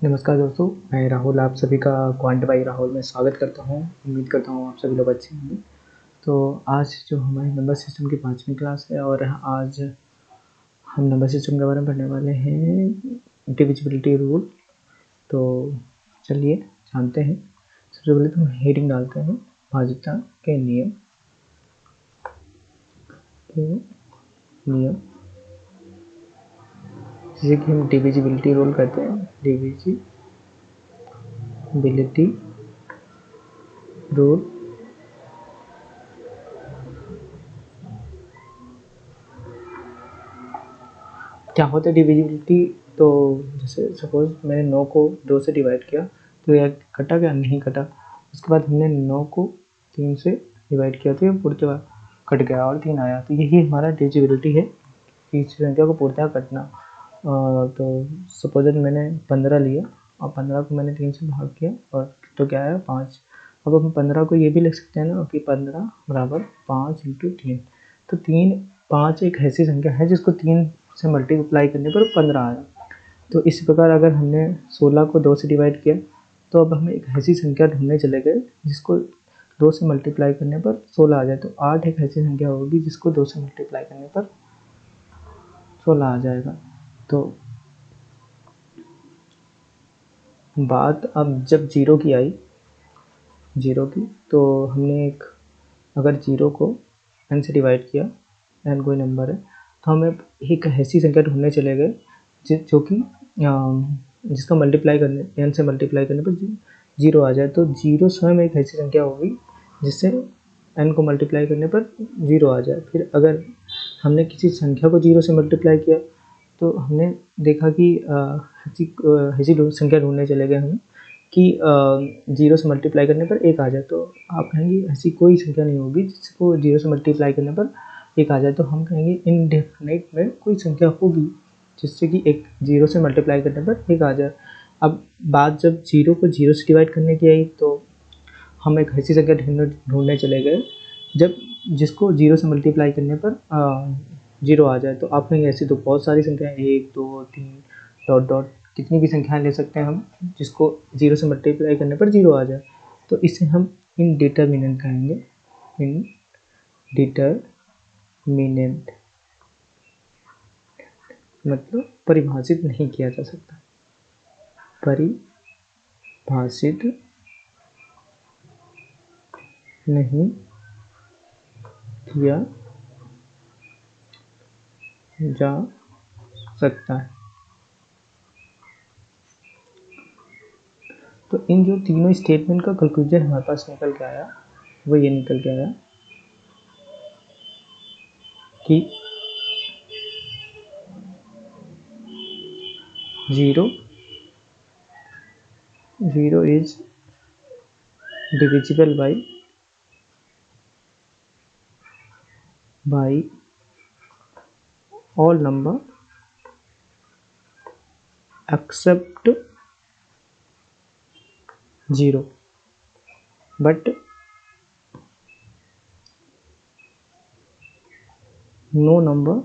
नमस्कार दोस्तों, मैं राहुल आप सभी का क्वांट बाई राहुल में स्वागत करता हूँ। उम्मीद करता हूँ आप सभी लोग अच्छे होंगे। तो आज जो हमारी नंबर सिस्टम की 5वीं क्लास है और आज हम नंबर सिस्टम के बारे में पढ़ने वाले हैं डिविजिबिलिटी रूल। तो चलिए जानते हैं। सबसे पहले तो हम हेडिंग डालते हैं भाज्यता के नियम जिसे कि हम डिविजिबिलिटी रूल कहते हैं। डिविजिबिलिटी रूल क्या होता है डिविजिबिलिटी। तो जैसे सपोज मैंने 9 को 2 से डिवाइड किया तो यह कटा क्या, नहीं कटा। उसके बाद हमने 9 को 3 से डिवाइड किया तो ये पूर्णतः कट गया और 3 आया। तो यही हमारा डिविजिबिलिटी है कि इस संख्या को पूर्णतः कटना। तो सपोज मैंने 15 लिया और 15 को मैंने 3 से भाग किया और तो क्या आया 5। अब हम 15 को ये भी लिख सकते हैं ना कि 15 बराबर 5 इंटू 3। तो 5 एक ऐसी संख्या है जिसको 3 से मल्टीप्लाई करने पर 15 आया। तो इस प्रकार अगर हमने 16 को 2 से डिवाइड किया तो अब हमें एक ऐसी संख्या ढूंढने चले गए जिसको 2 से मल्टीप्लाई करने पर 16 आ जाए। तो 8 एक ऐसी संख्या होगी जिसको 2 से मल्टीप्लाई करने पर 16 आ जाएगा। तो बात अब जब जीरो की आई, तो हमने अगर जीरो को n से डिवाइड किया, n कोई नंबर है, तो हमें एक ऐसी संख्या ढूंढने चले गए जो कि जिसका मल्टीप्लाई करने n से मल्टीप्लाई करने पर जीरो आ जाए। तो जीरो स्वयं एक ऐसी संख्या होगी जिससे n को मल्टीप्लाई करने पर जीरो आ जाए। फिर अगर हमने किसी संख्या को जीरो से मल्टीप्लाई किया तो हमने देखा कि ऐसी संख्या ढूंढने चले गए हम कि जीरो से मल्टीप्लाई करने पर एक आ जाए। तो आप कहेंगे ऐसी कोई संख्या नहीं होगी जिसको जीरो से मल्टीप्लाई करने पर एक आ जाए। तो हम कहेंगे इनडेफिनेट में कोई संख्या होगी जिससे कि एक जीरो से मल्टीप्लाई करने पर एक आ जाए। अब बात जब जीरो को जीरो से डिवाइड करने की आई तो हम एक ऐसी संख्या ढूंढने चले गए जब जिसको जीरो से मल्टीप्लाई करने पर जीरो आ जाए। तो आप कहेंगे ऐसी तो बहुत सारी संख्याएं, 1 2 3 डॉट डॉट कितनी भी संख्याएं ले सकते हैं हम जिसको जीरो से मल्टीप्लाई करने पर जीरो आ जाए। तो इसे हम इनडिटरमिनेंट कहेंगे। इनडिटरमिनेंट मतलब परिभाषित नहीं किया जा सकता, परिभाषित नहीं किया जा सकता है। तो इन जो तीनों स्टेटमेंट का कंक्लूजन हमारे पास निकल के आया वो ये निकल के आया कि zero is divisible by all number except 0, but no number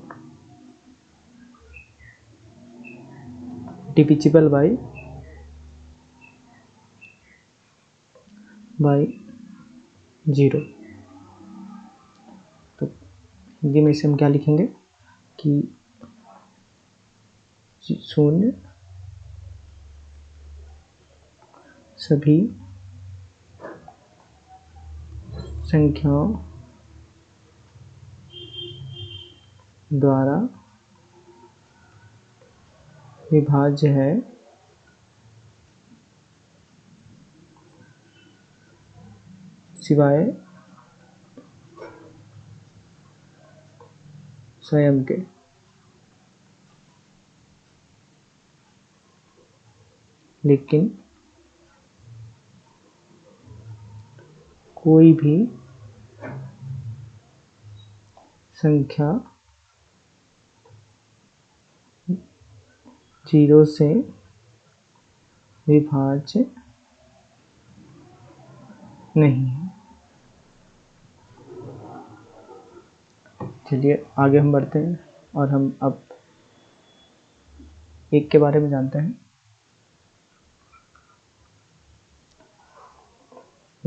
divisible by 0। तो हिंदी में इसे हम क्या लिखेंगे कि शून्य सभी संख्याओं द्वारा विभाज्य है सिवाय स्वयं के। लेकिन कोई भी संख्या जीरो से विभाज्य नहीं है। चलिए आगे हम बढ़ते हैं और हम अब एक के बारे में जानते हैं।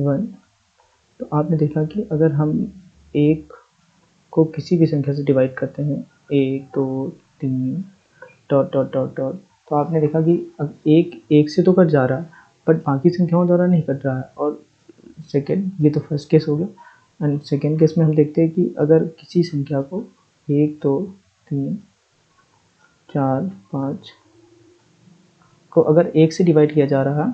1। तो आपने देखा कि अगर हम एक को किसी भी संख्या से डिवाइड करते हैं, 1 2 3 डॉट डॉट डॉट डॉट, तो आपने देखा कि अब एक से तो कट जा रहा है बट बाकी संख्याओं द्वारा नहीं कट रहा है। और सेकेंड, ये तो फर्स्ट केस हो गया। एंड सेकेंड केस में हम देखते हैं कि अगर किसी संख्या को 1 2 3 4 5 को अगर 1 से डिवाइड किया जा रहा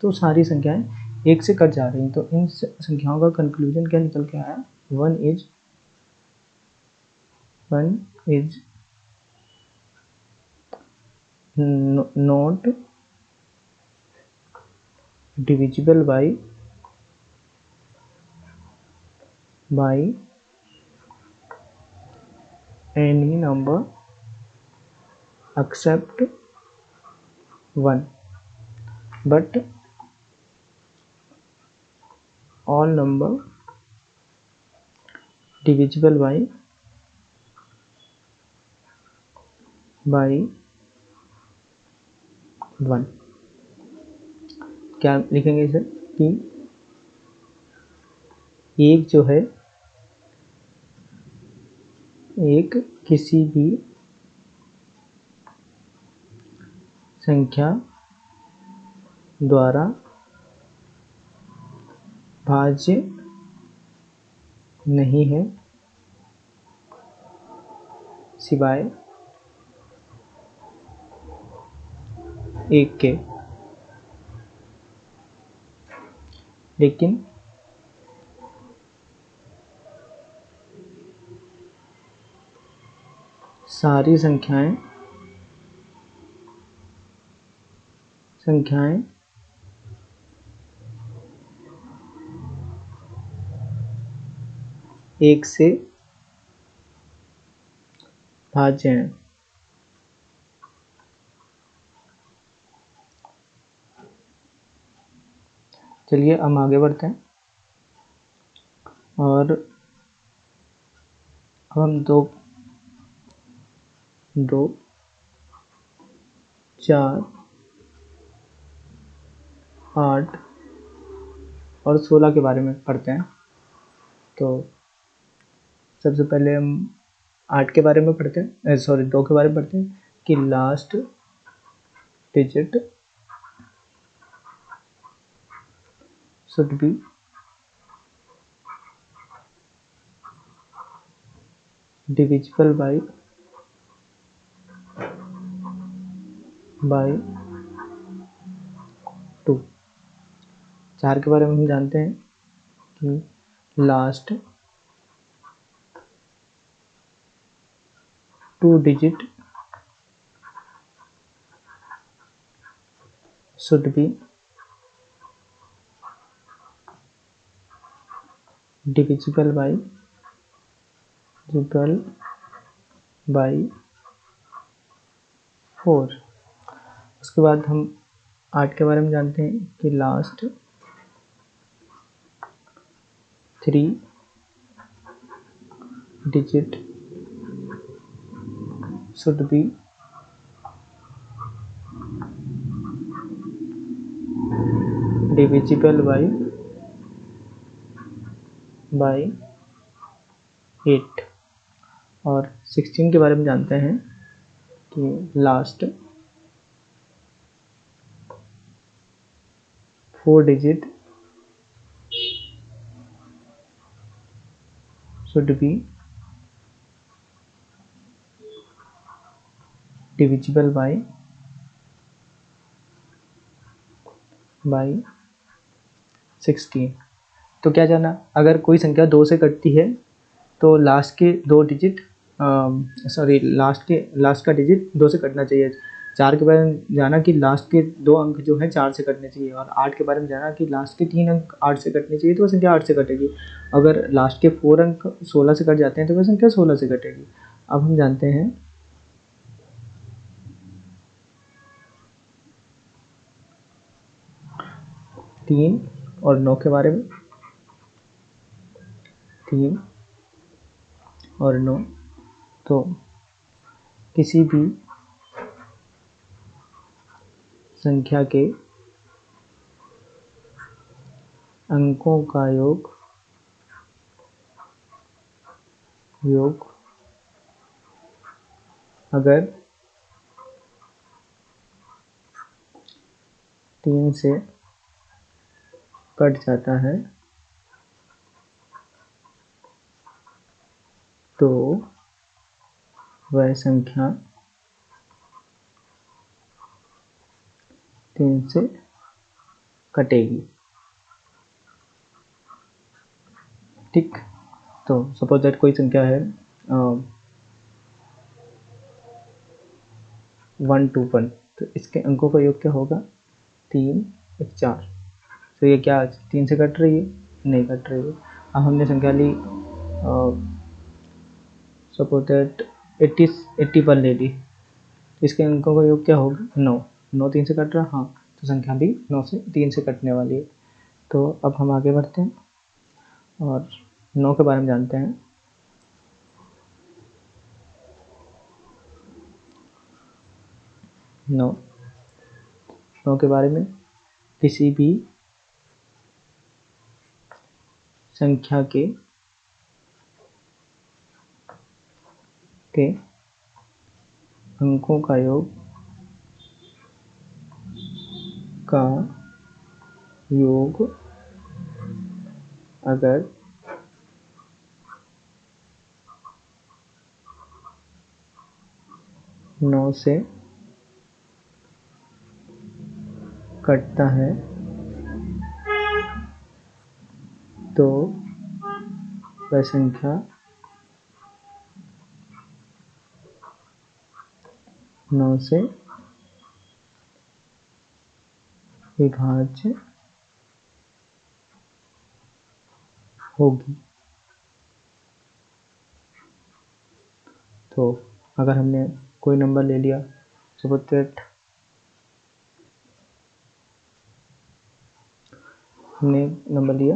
तो सारी संख्याएं 1 से कट जा रही। तो इन संख्याओं का कंक्लूजन क्या निकल के आया, 1 is not divisible by any number except 1, but all number divisible by 1। क्या लिखेंगे इसे कि एक जो है, एक किसी भी संख्या द्वारा भाज्य नहीं है सिवाय एक के। लेकिन सारी संख्याएं एक से भाज्य हैं। चलिए हम आगे बढ़ते हैं और हम 2 4 8 और 16 के बारे में पढ़ते हैं। तो सबसे पहले हम 8 के बारे में पढ़ते हैं, 2 के बारे में पढ़ते हैं कि last digit should be divisible by 2। 4 के बारे में हम जानते हैं कि last 2 digit should be divisible by 4। उसके बाद हम 8 के बारे में जानते हैं कि last 3 digit should be divisible by 8। और 16 के बारे में जानते हैं कि last 4 digit should be divisible by 16। तो क्या जाना, अगर कोई संख्या 2 से कटती है तो लास्ट के 2 डिजिट लास्ट का डिजिट 2 से कटना चाहिए। 4 के बारे में जाना कि लास्ट के 2 अंक जो है 4 से कटने चाहिए। और 8 के बारे में जाना कि लास्ट के 3 अंक 8 से कटने चाहिए, तो वह संख्या 8 से कटेगी। अगर लास्ट के 4 अंक 16 से कट जाते हैं तो वह संख्या 16 से कटेगी। अब हम जानते हैं 3 और 9 के बारे में। 3 और 9, तो किसी भी संख्या के अंकों का योग अगर 3 से कट जाता है तो वह संख्या 3 से कटेगी। ठीक, तो सपोज दैट कोई संख्या है 121, तो इसके अंकों का योग क्या होगा? 3 1 4। तो ये क्या 3 से कट रही है? नहीं कट रही है। अब हमने संख्या ली सपोज दैट 81 ले ली, इसके अंकों का योग क्या होगा? 9। 9 3 से कट रहा, हाँ, तो संख्या भी 9 से 3 से कटने वाली है। तो अब हम आगे बढ़ते हैं और 9 के बारे में जानते हैं। 9 के बारे में, किसी भी संख्या के अंकों का योग अगर 9 से कटता है तो वह संख्या 9 से विभाज्य होगी। तो अगर हमने कोई नंबर ले लिया, सपोज दैट हमने नंबर लिया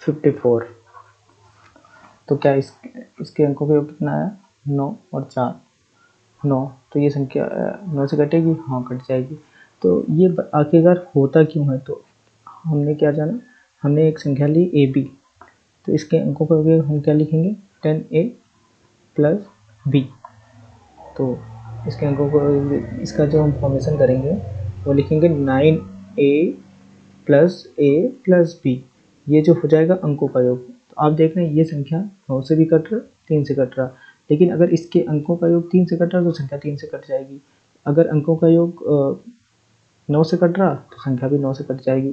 54, तो क्या इसके अंकों का योग कितना आया? 9 और 4, 9। तो ये संख्या 9 से कटेगी, हाँ कट जाएगी। तो ये आखिरकार होता क्यों है? तो हमने क्या जाना, हमने एक संख्या ली AB, तो इसके अंकों का योग हम क्या लिखेंगे? 10A plus B। तो इसके अंकों को, इसका जो हम फॉर्मेशन करेंगे वो लिखेंगे 9A plus A plus B। ये जो हो जाएगा अंकों का योग। तो आप देख रहे हैं ये संख्या 9 से भी कट रहा, 3 से कट रहा, लेकिन अगर इसके अंकों का योग 3 से कट रहा तो संख्या 3 से कट जाएगी। अगर अंकों का योग 9 से कट रहा तो संख्या भी 9 से कट जाएगी।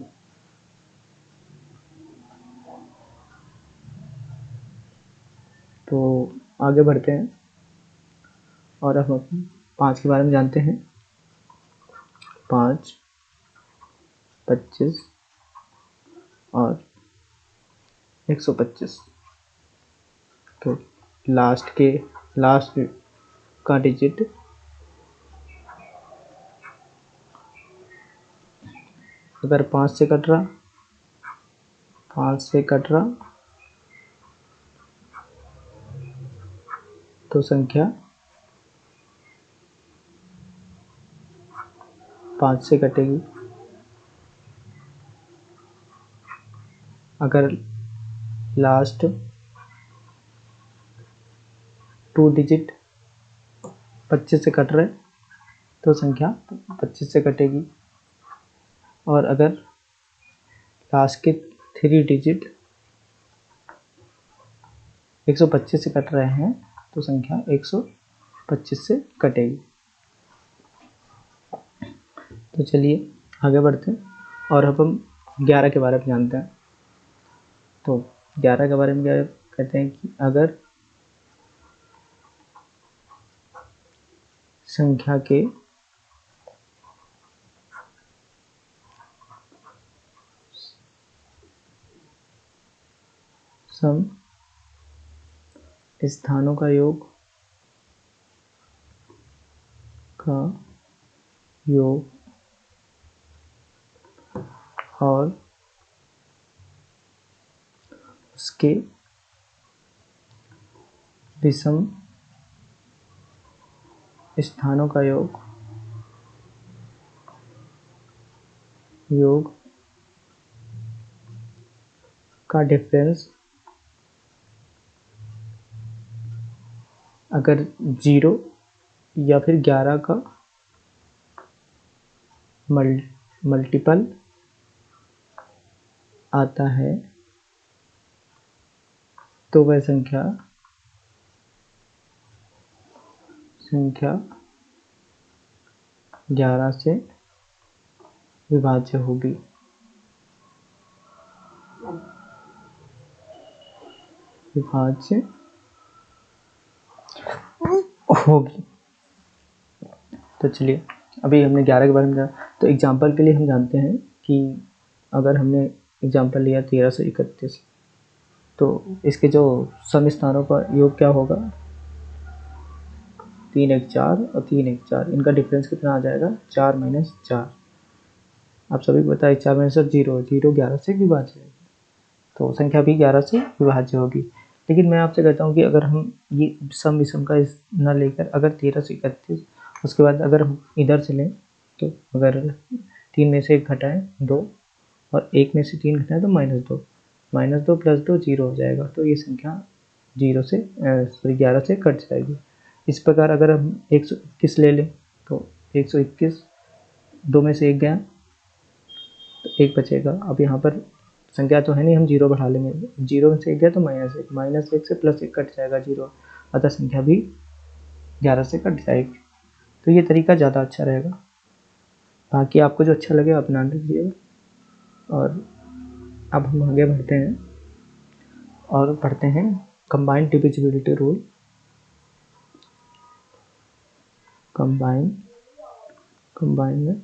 तो आगे बढ़ते हैं और अब हम 5 के बारे में जानते हैं। 5, 25 और 125। तो लास्ट का डिजिट अगर 5 से कट रहा, 5 से कट रहा तो संख्या 5 से कटेगी। अगर लास्ट 2 डिजिट 25 से कट रहे तो संख्या 25 से कटेगी। और अगर लास्ट के 3 डिजिट 125 से कट रहे हैं तो संख्या 125 से कटेगी। तो चलिए आगे बढ़ते हैं और अब हम 11 के बारे में जानते हैं। तो 11 के बारे में क्या कहते हैं कि अगर संख्या के सम स्थानों का योग और उसके विषम स्थानों का योग का डिफरेंस अगर 0 या फिर 11 का मल्टीपल आता है तो वह संख्या 11 से विभाज्य होगी। तो चलिए अभी हमने 11 के बारे में जाना, तो एग्जाम्पल के लिए हम जानते हैं कि अगर हमने एग्जाम्पल लिया 1331, तो इसके जो सम स्थानों का योग क्या होगा, 3 1 4 और 3 1 4, इनका डिफरेंस कितना आ जाएगा, 4 - 4। आप सभी को पता है 4 - 4 0, 11 से विभाज्य है, तो संख्या भी 11 से विभाज्य होगी। लेकिन मैं आपसे कहता हूँ कि अगर हम ये सम विषम का न लेकर अगर 1331, उसके बाद अगर हम इधर से लें, तो अगर 3 में से 1 घटाएं 2 और 1 में से 3 घटाएं तो -2, -2 + 2 0 हो जाएगा। तो ये संख्या 11 से कट जाएगी। इस प्रकार अगर हम 121 ले लें, तो 121, 2 में से 1 गया तो 1 बचेगा। अब यहाँ पर संख्या तो है नहीं, हम 0 बढ़ा लेंगे, 0 में से 1 गया तो -1 से +1 कट जाएगा 0, अतः संख्या भी 11 से कट जाएगी। तो ये तरीका ज़्यादा अच्छा रहेगा। बाकी आपको जो अच्छा लगे अपना लीजिएगा। और अब हम आगे बढ़ते हैं और पढ़ते हैं कंबाइंड डिविजिबिलिटी रूल। कंबाइंड में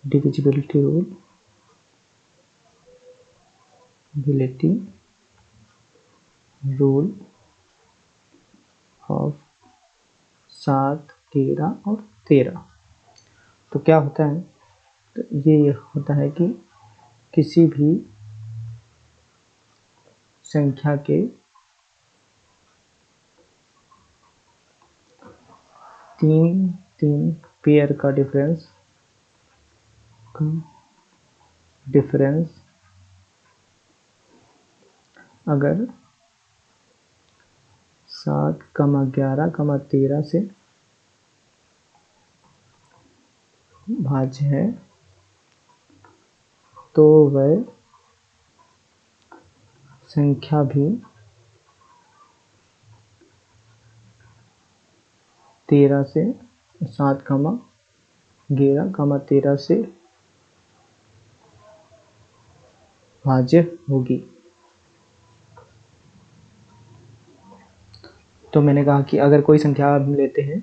डिविजिबिलिटी रूल ऑफ 7, 13 और 13। तो क्या होता है, तो ये होता है कि किसी भी संख्या के 3 पेयर का डिफरेंस अगर 7, 11, 13 से भाज्य है तो वह संख्या भी 13 से 7, 11, 13 से भाज्य होगी। तो मैंने कहा कि अगर कोई संख्या हम लेते हैं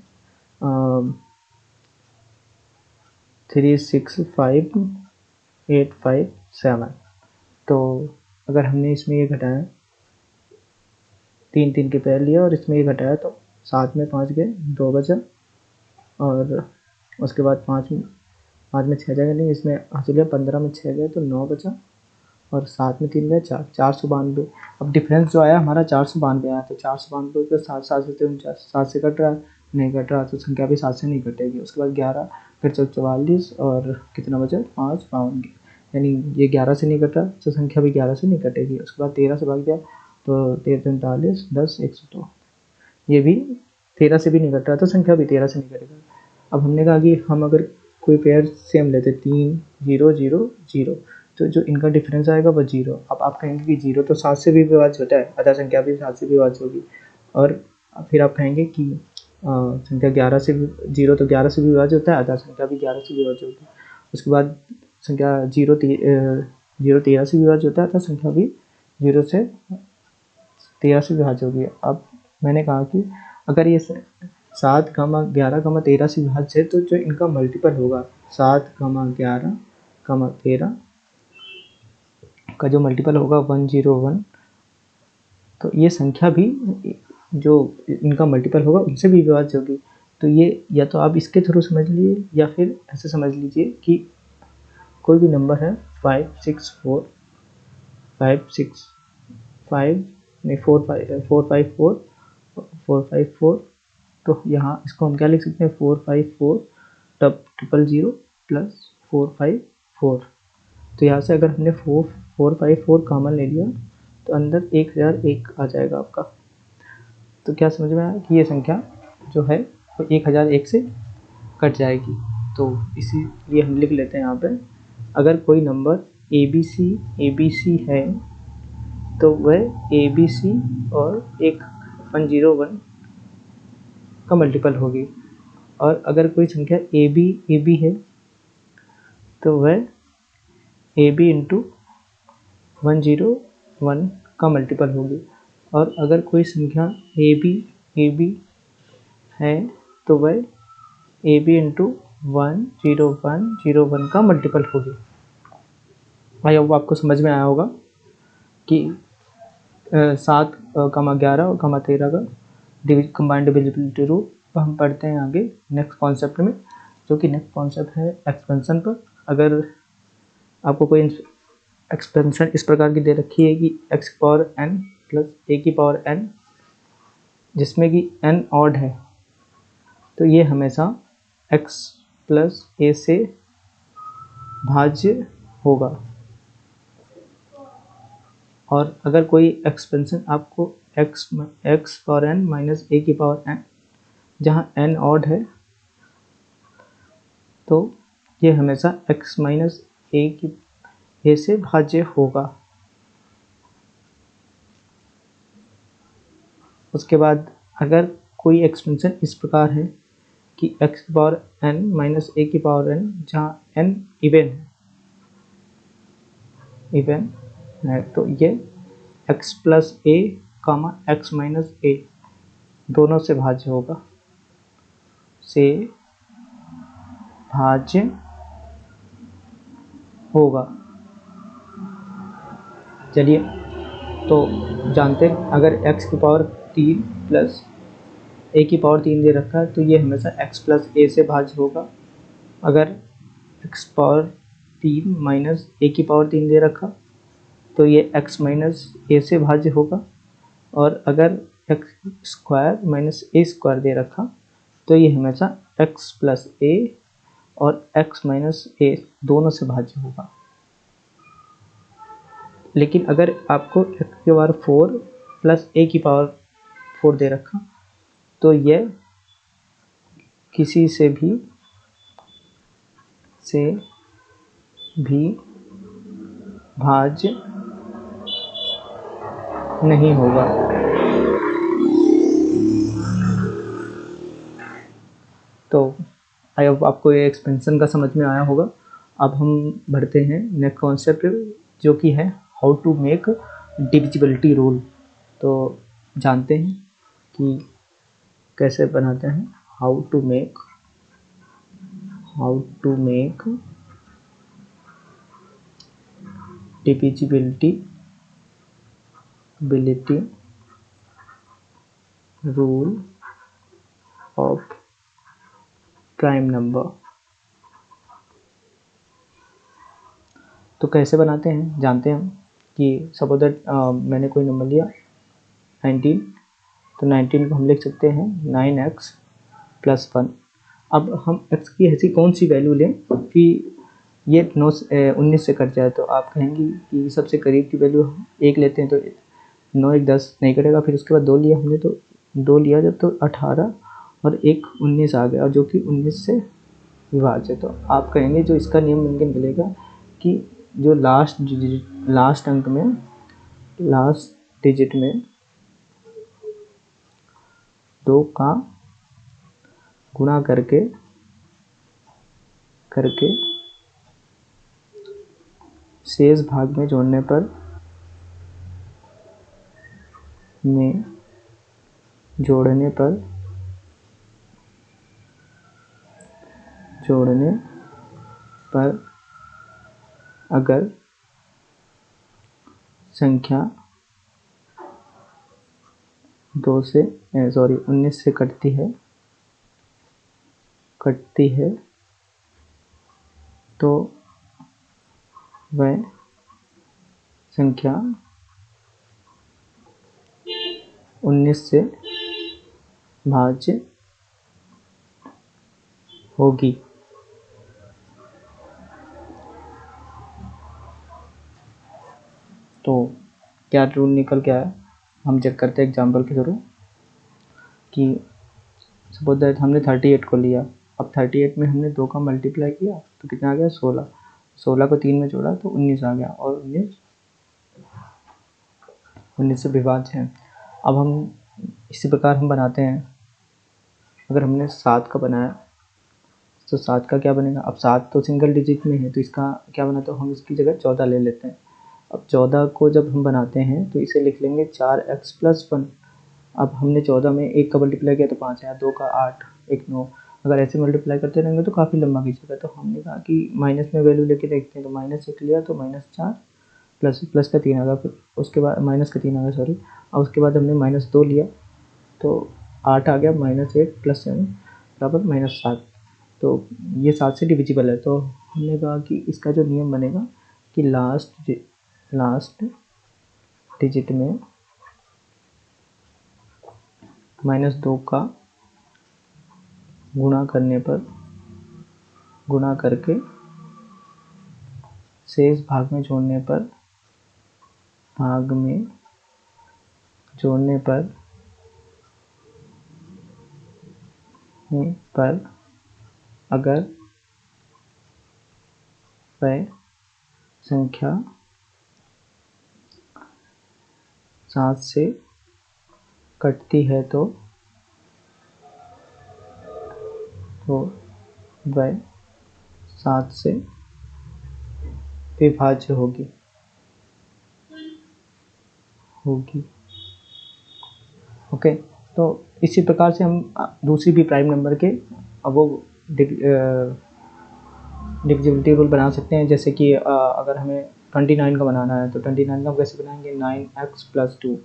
3, 6, 5, 8, 5, 7, तो अगर हमने इसमें ये घटाया 3 के पैर लिया और इसमें ये घटाया तो 7 में 5 गए, 2 बचा, और उसके बाद 5 में 6 जगह नहीं, इसमें हासिल गया 15 में 6 गए तो 9 बचा, और 7 में 3 गए 4, 492। अब डिफरेंस जो आया हमारा 492 आया, तो 492 को 7 से 7 से कट रहा है, नहीं कट रहा, तो संख्या भी 7 से नहीं कटेगी। उसके बाद 11, फिर 44 और कितना बचा 5, 52, यानी ये 11 से नहीं कट रहा तो संख्या भी 11 से नहीं कटेगी। उसके बाद 13 से भाग गया तो 13, 43, 10, 102, ये भी 13 से भी नहीं कट रहा तो संख्या भी 13 से नहीं कटेगा। अब हमने कहा कि हम अगर कोई पेयर सेम लेते 3, 0, 0, 0, तो जो इनका डिफरेंस आएगा वो 0। अब आप कहेंगे कि 0 तो 7 से भी विभाज्य होता है, अतः संख्या भी 7 से विभाज्य होगी। और फिर आप कहेंगे कि संख्या 11 से 0 तो 11 से विभाज्य होता है, अतः संख्या भी 11 से विभाज्य होगी। उसके बाद संख्या 0 13 से विभाज्य होता है, अतः संख्या भी 0 से 13 से विभाज्य होगी। अब मैंने कहा कि अगर ये 7, 11, 13 से विभाज्य है तो जो इनका मल्टीपल होगा 7, 11, 13 का जो मल्टीपल होगा 101, तो ये संख्या भी जो इनका मल्टीपल होगा उनसे भी विभाज्य होगी। तो ये या तो आप इसके थ्रू समझ लीजिए या फिर ऐसे समझ लीजिए कि कोई भी नंबर है 5, 6, 4, 5, 6, 5 नहीं 4, 5, 4, 5, 4, 4, 5, 4, तो यहाँ इसको हम क्या लिख सकते हैं, 454 तब 000 प्लस 454। तो यहाँ से अगर हमने 454 कॉमन ले लिया तो अंदर 1001 आ जाएगा आपका। तो क्या समझ में आया कि ये संख्या जो है वो 1001 से कट जाएगी। तो इसीलिए हम लिख लेते हैं यहाँ पे, अगर कोई नंबर ABC है तो वह ABC और 101 का मल्टीपल होगी, और अगर कोई संख्या AB है तो वह AB इंटू 101 का मल्टीपल होगी, और अगर कोई संख्या AB है तो वह AB इंटू 10101 का मल्टीपल होगी। भाई अब आपको समझ में आया होगा कि 7, 11 और 13 का कंबाइंड डिविजिबिलिटी रूल। तो हम पढ़ते हैं आगे नेक्स्ट कॉन्सेप्ट में, जो कि नेक्स्ट कॉन्सेप्ट है एक्सपेंशन पर। अगर आपको कोई एक्सपेंशन इस प्रकार की दे रखी है कि x की पावर n प्लस a की पावर n, जिसमें कि n ऑड है, तो ये हमेशा x प्लस a से भाज्य होगा। और अगर कोई एक्सपेंशन आपको x power n minus a की पावर n, जहाँ n ऑड है, तो ये हमेशा x माइनस a से भाज्य होगा। उसके बाद अगर कोई एक्सपेंशन इस प्रकार है कि x की पावर n माइनस a की पावर n, जहाँ n इवन है, तो ये x plus a comma x minus a दोनों से भाज्य होगा, से भाज्य होगा। चलिए तो जानते हैं, अगर x की पावर 3 प्लस a की पावर 3 दे रखा है तो ये हमेशा x प्लस a से भाज्य होगा। अगर x पावर 3 माइनस a की पावर 3 दे रखा तो ये x माइनस a से भाज्य होगा। और अगर x square minus a square दे रखा तो ये हमेशा x प्लस a और x माइनस a दोनों से भाज्य होगा। लेकिन अगर आपको x की पावर 4 प्लस a की पावर 4 दे रखा तो यह किसी से भी भाज्य नहीं होगा। तो आई होप आपको ये एक्सपेंशन का समझ में आया होगा। अब हम बढ़ते हैं नेक्स्ट कॉन्सेप्ट, जो कि है how to make divisibility rule. तो जानते हैं कि कैसे बनाते हैं how to make divisibility rule of prime number. तो कैसे बनाते हैं जानते हैं कि सपोज दैट मैंने कोई नंबर लिया 19, तो 19 को हम लिख सकते हैं 9x प्लस 1। अब हम x की ऐसी कौन सी वैल्यू लें कि ये 19 से कट जाए। तो आप कहेंगे कि सबसे करीब की वैल्यू 1 लेते हैं, तो 9 1 10 नहीं कटेगा। फिर उसके बाद 2 लिया हमने, तो 2 लिया जब तो 18 और 1 19 आ गया, जो कि 19 से विभाज्य। तो आप कहेंगे जो इसका नियम बन के निकलेगा कि जो लास्ट डिजिट में 2 का गुणा करके शेष भाग में जोड़ने पर अगर संख्या 19 से कटती है तो वह संख्या 19 से भाज्य होगी। तो क्या रूल निकल के आया, हम चेक करते हैं एग्जाम्पल के थ्रू कि सपोज दैट हमने 38 को लिया। अब 38 में हमने 2 का मल्टीप्लाई किया तो कितना आ गया 16, 16 को 3 में जोड़ा तो 19 आ गया, और 19 से विभाज्य है। अब हम इसी प्रकार हम बनाते हैं, अगर हमने 7 का बनाया तो 7 का क्या बनेगा, अब 7 तो सिंगल डिजिट में है तो इसका क्या बना, तो हम इसकी जगह 14 ले लेते हैं। अब 14 को जब हम बनाते हैं तो इसे लिख लेंगे 4x + 1। अब हमने 14 में 1 का मल्टीप्लाई किया तो 5 आया, 2 का 8, 1 9। अगर ऐसे मल्टीप्लाई करते रहेंगे तो काफ़ी लंबा खींचेगा, तो हमने कहा कि माइनस में वैल्यू लेके देखते हैं। तो -1 लिया तो -4 प्लस का 3 आ गया, फिर उसके बाद माइनस का 3 आ गया, सॉरी। और उसके बाद हमने -2 लिया तो 8 आ गया, -8 + 7 बराबर -7। तो ये 7 से डिविजिबल है। तो हमने कहा कि इसका जो नियम बनेगा कि लास्ट डिजिट में -2 का गुणा करके शेष भाग में जोड़ने पर अगर वह संख्या 7 से कटती है तो वह 7 से विभाज्य होगी। ओके, तो इसी प्रकार से हम दूसरी भी प्राइम नंबर के वो डिविजिबिलिटी रूल बना सकते हैं। जैसे कि अगर हमें 29 का बनाना है तो 29 का हम कैसे बनाएंगे, 9x + 2।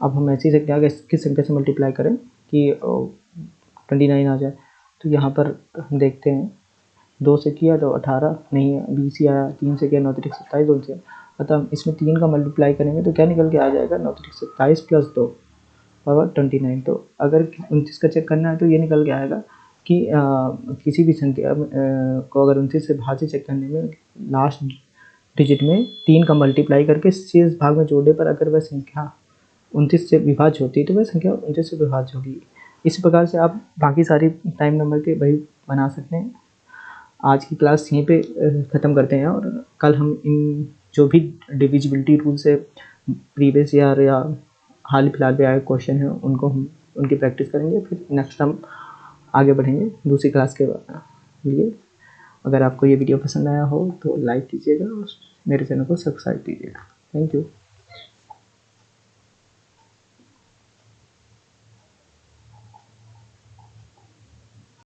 अब हम ऐसी संख्या किस संख्या से मल्टीप्लाई करें कि 29 आ जाए। तो यहाँ पर हम देखते हैं, 2 से किया तो 18 नहीं 20 ही आया, 3 से किया 9 × 27 2 से, अतः हम इसमें 3 का मल्टीप्लाई करेंगे तो क्या निकल के आ जाएगा, 9 × 27 + 2 बराबर 29। तो अगर 29 का चेक करना है तो ये निकल के आएगा कि किसी भी संख्या को अगर 29 से भाज्य चेक करने में लास्ट डिजिट में 3 का मल्टीप्लाई करके शेष भाग में जोड़ने पर अगर वह संख्या 29 से विभाज्य होती है तो वह संख्या 29 से विभाज्य होगी। इस प्रकार से आप बाकी सारी टाइम नंबर के वही बना सकते हैं। आज की क्लास यहीं पे ख़त्म करते हैं, और कल हम इन जो भी डिविजिबिलिटी रूल से प्रीवियस ईयर या हाल फिलहाल में आए क्वेश्चन हैं उनको हम उनकी प्रैक्टिस करेंगे। फिर नेक्स्ट हम आगे बढ़ेंगे दूसरी क्लास के लिए। अगर आपको ये वीडियो पसंद आया हो तो लाइक कीजिएगा और मेरे चैनल को सब्सक्राइब कीजिएगा। Thank you.